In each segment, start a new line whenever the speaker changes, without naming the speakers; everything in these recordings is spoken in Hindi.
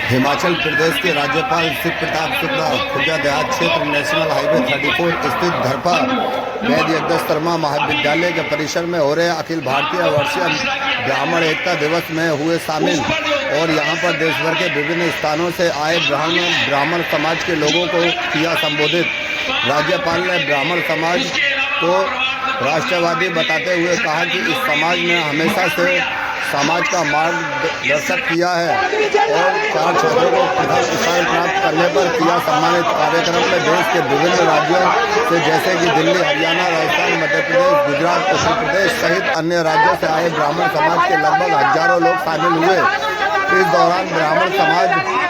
हिमाचल प्रदेश के राज्यपाल शिव प्रताप शुक्ला खुर्जा देहात क्षेत्र नेशनल हाईवे 34 स्थित धरपा वैद्य यज्ञ शर्मा महाविद्यालय के परिसर में हो रहे अखिल भारतीय वर्षीय ब्राह्मण एकता दिवस में हुए शामिल और यहां पर देश भर के विभिन्न स्थानों से आए ब्राह्मण समाज के लोगों को किया संबोधित। राज्यपाल ने ब्राह्मण समाज को राष्ट्रवादी बताते हुए कहा कि इस समाज ने हमेशा से समाज का मार्गदर्शक किया है और 4 छात्रों को प्रथम स्थान प्राप्त करने पर किया सम्मानित। कार्यक्रम में देश के विभिन्न राज्यों से जैसे कि दिल्ली, हरियाणा, राजस्थान, मध्य प्रदेश, गुजरात, उत्तर प्रदेश सहित अन्य राज्यों से आए ब्राह्मण समाज के लगभग हजारों लोग शामिल हुए। इस दौरान ब्राह्मण समाज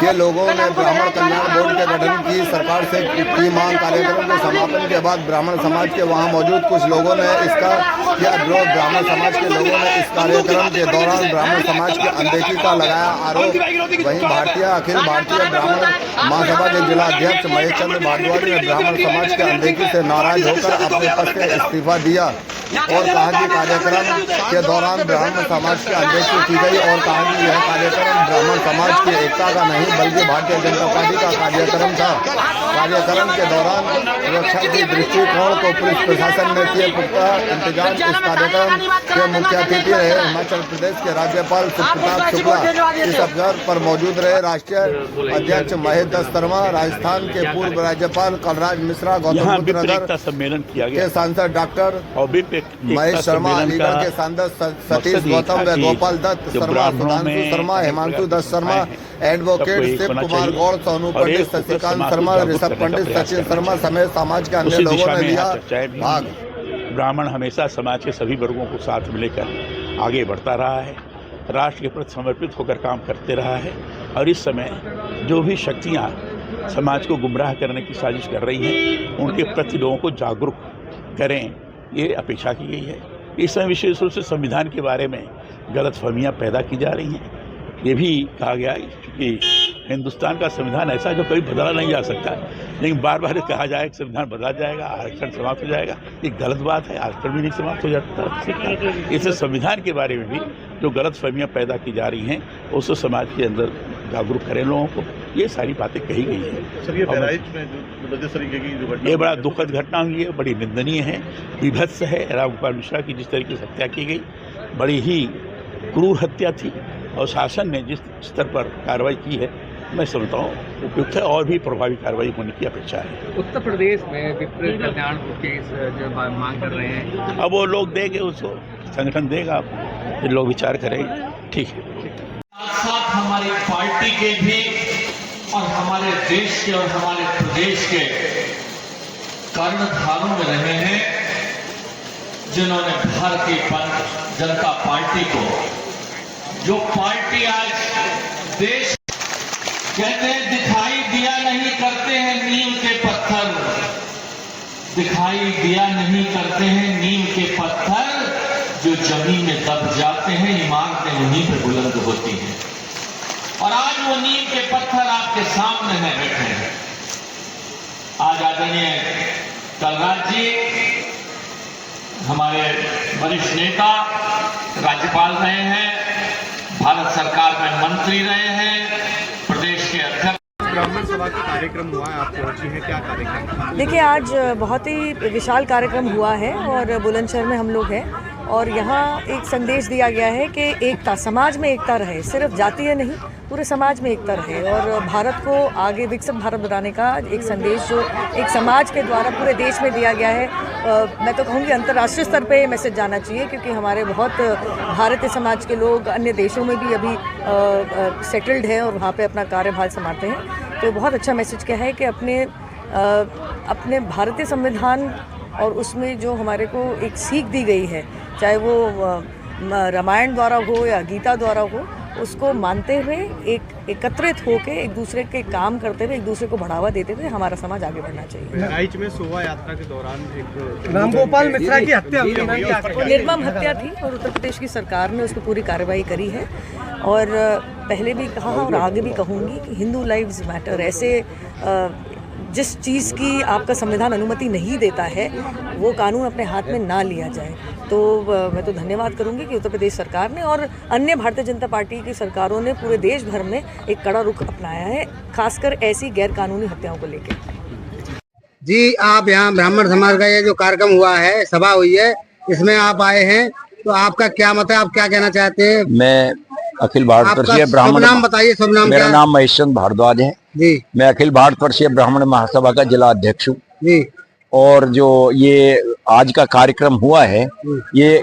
के लोगों ने ब्राह्मण कल्याण बोर्ड के गठन की सरकार से की मांग। कार्यक्रम के समापन के बाद ब्राह्मण समाज के वहां मौजूद कुछ लोगों ने इसका किया विरोध। ब्राह्मण समाज के लोगों ने इस कार्यक्रम के दौरान ब्राह्मण समाज की अनदेखी का लगाया आरोप। वहीं अखिल भारतीय ब्राह्मण महासभा के जिला अध्यक्ष महेश चंद्र भारद्वाज ने ब्राह्मण समाज की अनदेखी से नाराज होकर अपने पद से इस्तीफा दिया और कहा कि कार्यक्रम के दौरान ब्राह्मण समाज की अनदेखी की गई और कहा कि यह कार्यक्रम ब्राह्मण समाज की एकता का नहीं बल्कि भारतीय जनता पार्टी का कार्यक्रम था। कार्यक्रम के दौरान सुरक्षा की दृष्टिकोण को पुलिस प्रशासन ने किए पुख्ता इंतजाम। इस कार्यक्रम के मुख्य अतिथि रहे हिमाचल प्रदेश के राज्यपाल शिव प्रताप शुक्ला। इस अवसर पर मौजूद रहे राष्ट्रीय अध्यक्ष महेश दत्त शर्मा, राजस्थान के पूर्व राज्यपाल कलराज मिश्रा, गौतम बुद्ध नगर
सम्मेलन किया गया
के सांसद डॉक्टर महेश शर्मा, अलीगढ़ के सांसद सतीश गौतम व गोपाल दत्त शर्मा, सुधांशु शर्मा, हिमांशु दत्त शर्मा, एडवोकेट शिव कुमार गौड़, सोनू पंडित, शशिकांत शर्मा, ऋषभ पंडित, सचिन शर्मा समेत समाज के अन्य लोगों ने लिया भाग।
ब्राह्मण हमेशा समाज के सभी वर्गों को साथ में लेकर आगे बढ़ता रहा है, राष्ट्र के प्रति समर्पित होकर काम करते रहा है और इस समय जो भी शक्तियाँ समाज को गुमराह करने की साजिश कर रही हैं उनके प्रति लोगों को जागरूक करें, ये अपेक्षा की गई है। इस समय विशेष रूप से संविधान के बारे में गलतफहमियां पैदा की जा रही हैं। ये भी कहा गया कि हिंदुस्तान का संविधान ऐसा जो कभी बदला नहीं जा सकता, लेकिन बार बार कहा जाए कि संविधान बदला जाएगा, आरक्षण समाप्त हो जाएगा, ये गलत बात है। आरक्षण भी नहीं समाप्त हो जाता। इससे संविधान के बारे में भी जो गलतफहमियां पैदा की जा रही हैं उससे समाज के अंदर जागरूक करें लोगों को, ये सारी बातें कही गई हैं।
सर, ये बहराइच में जो तरीके की जो घटना,
ये बड़ा दुखद घटना हुई है, बड़ी निंदनीय है, विभत्स है। रामगोपाल मिश्रा की जिस तरीके से हत्या की गई बड़ी ही क्रूर हत्या थी और शासन ने जिस स्तर पर कार्रवाई की है मैं समझता हूँ उपयुक्त है और भी प्रभावी कार्रवाई होने की अपेक्षा है।
उत्तर प्रदेश में विपरीत कल्याण केस जो मांग कर रहे हैं,
अब वो लोग देंगे, उसको संगठन देगा, फिर लोग विचार करेंगे। ठीक है।
साथ हमारी पार्टी के भी और हमारे देश के और हमारे प्रदेश के कर्णधारों में रहे हैं जिन्होंने भारतीय जनता पार्टी को, जो पार्टी आज देश कहते हैं दिखाई दिया नहीं करते हैं नीम के पत्थर, दिखाई दिया नहीं करते हैं नीम के पत्थर, जो जमीन में दब जाते हैं इमारतें उन्हीं पे बुलंद होती हैं। और आज वो नीम के पत्थर आपके सामने हैं, बैठे हैं। आज आदरणीय कलराज जी हमारे वरिष्ठ नेता, राज्यपाल रहे हैं, भारत सरकार में मंत्री रहे हैं, प्रदेश के अध्यक्ष।
ब्राह्मण सभा का कार्यक्रम हुआ है, आप पहुंची हैं, क्या कार्यक्रम?
देखिए, आज बहुत ही विशाल कार्यक्रम हुआ है और बुलंदशहर में हम लोग हैं और यहाँ एक संदेश दिया गया है कि एकता, समाज में एकता रहे, सिर्फ जातीय नहीं, पूरे समाज में एकता रहे और भारत को आगे विकसित भारत बनाने का एक संदेश जो एक समाज के द्वारा पूरे देश में दिया गया है। मैं तो कहूँगी अंतर्राष्ट्रीय स्तर पे मैसेज जाना चाहिए क्योंकि हमारे बहुत भारतीय समाज के लोग अन्य देशों में भी अभी सेटल्ड हैं और वहाँ पे अपना कार्यभार संभालते हैं। तो बहुत अच्छा मैसेज क्या है कि अपने भारतीय संविधान और उसमें जो हमारे को एक सीख दी गई है, चाहे वो रामायण द्वारा हो या गीता द्वारा हो, उसको मानते हुए एक एकत्रित होकर एक दूसरे के काम करते हुए एक दूसरे को बढ़ावा देते हुए हमारा समाज आगे बढ़ना चाहिए।
बहराइच में शोभा यात्रा के दौरान एक
रामगोपाल मिश्रा की हत्या हुई,
निर्मम हत्या थी और उत्तर प्रदेश की सरकार ने उस पर पूरी कार्रवाई करी है और पहले भी कहा और आगे भी कहूँगी कि हिंदू लाइव्स मैटर। ऐसे जिस चीज़ की आपका संविधान अनुमति नहीं देता है वो कानून अपने हाथ में ना लिया जाए। तो मैं तो धन्यवाद करूंगी कि उत्तर प्रदेश सरकार ने और अन्य भारतीय जनता पार्टी की सरकारों ने पूरे देश भर में एक कड़ा रुख अपनाया है, खासकर ऐसी गैर कानूनी हत्याओं को लेकर।
जी, आप यहाँ ब्राह्मण समाज का ये जो कार्यक्रम हुआ है, सभा हुई है, इसमें आप आए हैं, तो आपका क्या मत है, आप क्या कहना चाहते हैं?
मैं अखिल भारतवर्षीय ब्राह्मण,
नाम बताइए, सब नाम।
मेरा नाम महेश चंद्र भारद्वाज है
जी।
मैं अखिल भारतवर्षीय ब्राह्मण महासभा का जिला अध्यक्ष हूँ
जी।
और जो ये आज का कार्यक्रम हुआ है, ये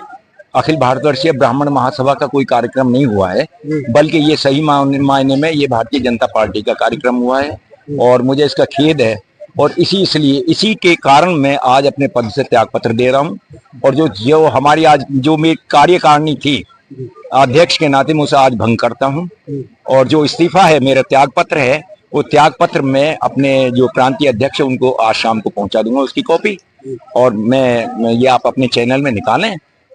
अखिल भारतवर्षीय ब्राह्मण महासभा का कोई कार्यक्रम नहीं हुआ है, बल्कि ये सही मायने में ये भारतीय जनता पार्टी का कार्यक्रम हुआ है और मुझे इसका खेद है। और इसी के कारण मैं आज अपने पद से त्यागपत्र दे रहा हूँ। और जो हमारी आज जो मेरी कार्यकारिणी थी, अध्यक्ष के नाते मैं उसे आज भंग करता हूँ। और जो इस्तीफा है, मेरा त्यागपत्र है, वो त्यागपत्र मैं अपने जो प्रांतीय अध्यक्ष है उनको आज शाम को पहुंचा दूंगा, उसकी कॉपी। और मैं ये आप अपने चैनल में निकालें,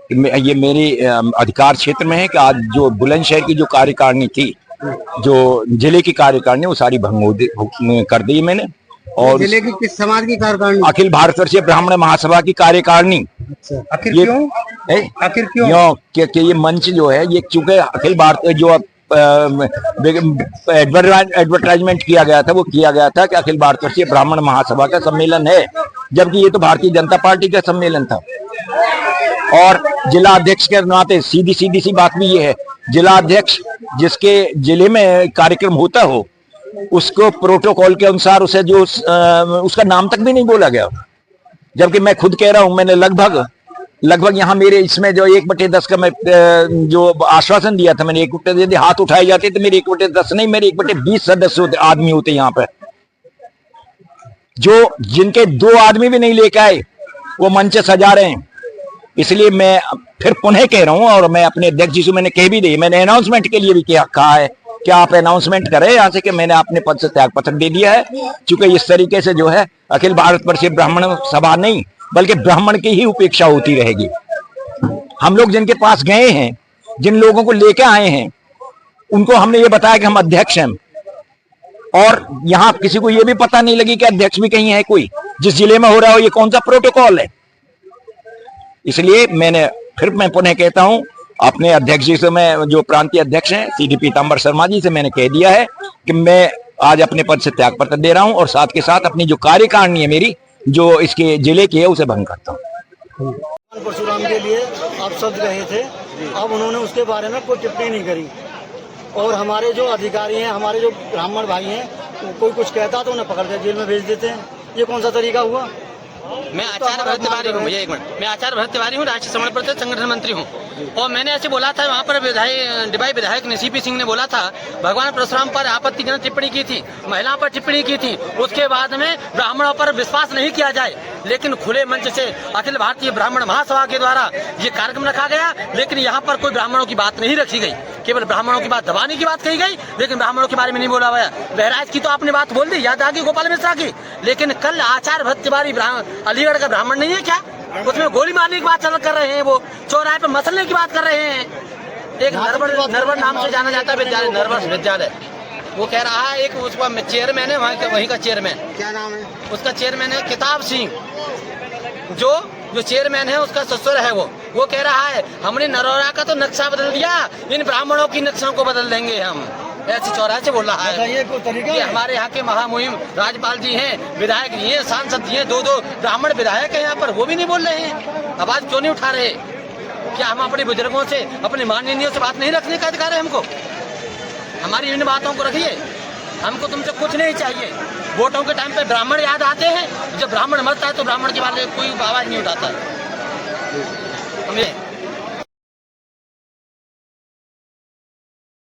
ये मेरी अधिकार क्षेत्र में है कि आज जो बुलंदशहर की जो कार्यकारिणी थी, जो जिले की कार्यकारिणी, वो सारी भंग कर दी मैंने। और
जिले की किस समाज की कार्यकारिणी?
अखिल भारतवर्षीय ब्राह्मण महासभा की कार्यकारिणी।
आखिर क्यों? आखिर क्यों?
कि ये मंच जो है, ये चूंकि अखिल भारत जो एडवर्टाइजमेंट किया गया था, वो किया गया था कि अखिल भारतवर्षीय ब्राह्मण महासभा का सम्मेलन है, जबकि ये तो भारतीय जनता पार्टी का सम्मेलन था। और जिला अध्यक्ष के नाते सीधी सी बात भी ये है, जिला अध्यक्ष जिसके जिले में कार्यक्रम होता हो, उसको प्रोटोकॉल के अनुसार उसे जो उसका नाम तक भी नहीं बोला गया। जबकि मैं खुद कह रहा हूं, मैंने लगभग यहाँ मेरे इसमें जो 1/10 का मैं जो आश्वासन दिया था, मैंने 1/10 यदि हाथ उठाए जाते तो मेरे 1/10 नहीं, मेरे 1/20 सदस्य होते, आदमी होते यहाँ पे, जो जिनके 2 आदमी भी नहीं लेके आए वो मंच सजा रहे हैं। इसलिए मैं फिर पुनः कह रहा हूं, और मैं अपने अध्यक्ष जी से मैंने कह भी दी, मैंने अनाउंसमेंट के लिए भी कहा है कि आप अनाउंसमेंट करें यहाँ से कि मैंने अपने पद से त्यागपत्र दे दिया है। क्योंकि इस तरीके से जो है अखिल भारतवर्षीय ब्राह्मण सभा नहीं, बल्कि ब्राह्मण की ही उपेक्षा होती रहेगी। हम लोग जिनके पास गए हैं, जिन लोगों को लेकर आए हैं, उनको हमने ये बताया कि हम अध्यक्ष हैं, और यहाँ किसी को ये भी पता नहीं लगी कि अध्यक्ष भी कहीं है कोई, जिस जिले में हो रहा हो, ये कौन सा प्रोटोकॉल है। इसलिए मैं पुनः कहता हूं, अपने अध्यक्ष जी से, मैं जो प्रांतीय अध्यक्ष हैं सीधी पीताम्बर शर्मा जी से मैंने कह दिया है कि मैं आज अपने पद से त्यागपत्र दे रहा हूं, और साथ के साथ अपनी जो कार्यकारिणी है मेरी, जो इसके जिले की है, उसे भंग करता हूं।
परशुराम के लिए आप शब्द कहे थे, अब उन्होंने उसके बारे में कोई टिप्पणी नहीं करी। और हमारे जो अधिकारी हैं, हमारे जो ब्राह्मण भाई हैं, कोई कुछ कहता तो उन्हें पकड़ कर जेल में भेज देते हैं। ये कौन सा तरीका हुआ?
मैं आचार्य भरत तिवारी हूँ, भैया एक मिनट, मैं आचार्य भरत तिवारी हूँ, राष्ट्रीय समन्वय परिषद संगठन मंत्री हूँ। और मैंने ऐसे बोला था, वहाँ पर डिबाई विधायक ने सीपी सिंह ने बोला था, भगवान परशुराम पर आपत्तिजनक टिप्पणी की थी, महिलाओं पर टिप्पणी की थी, उसके बाद में ब्राह्मणों पर विश्वास नहीं किया जाए। लेकिन खुले मंच से अखिल भारतीय ब्राह्मण महासभा के द्वारा ये कार्यक्रम रखा गया, लेकिन यहाँ पर कोई ब्राह्मणों की बात नहीं रखी गई, केवल ब्राह्मणों की बात दबाने की बात कही गई, लेकिन ब्राह्मणों के बारे में नहीं बोला गया। बहराइच की तो आपने बात बोल दी, याद आ गई गोपाल मिश्रा की, लेकिन कल आचार्य भरत तिवारी अलीगढ़ का ब्राह्मण नहीं है क्या? उसमें गोली मारने की बात कर रहे हैं, वो चौराहे पर मसलने की बात कर रहे हैं। एक नरवर नाम से जाना जाता है विद्यालय, नरवर विद्यालय, वो कह रहा है, एक उसका चेयरमैन है वहीं का चेयरमैन,
क्या नाम है
उसका? चेयरमैन है किताब सिंह, जो चेयरमैन है उसका ससुर है वो कह रहा है हमने नरौरा का तो नक्शा बदल दिया, इन ब्राह्मणों की नक्शों को बदल देंगे हम, ऐसे चौराहे से बोल रहा है। ये हमारे यहाँ के महामुहिम राज्यपाल जी हैं, विधायक जी हैं, सांसद जी हैं, 2 ब्राह्मण विधायक हैं यहाँ पर, वो भी नहीं बोल रहे हैं, आवाज क्यों नहीं उठा रहे? क्या हम अपने बुजुर्गों से, अपने माननीयों से बात नहीं रखने का अधिकार है हमको? हमारी इन बातों को रखिए, हमको तुमसे कुछ नहीं चाहिए। वोटों के टाइम पे ब्राह्मण याद आते हैं, जब ब्राह्मण मरता है तो ब्राह्मण के बारे में कोई आवाज नहीं उठाता है। हमें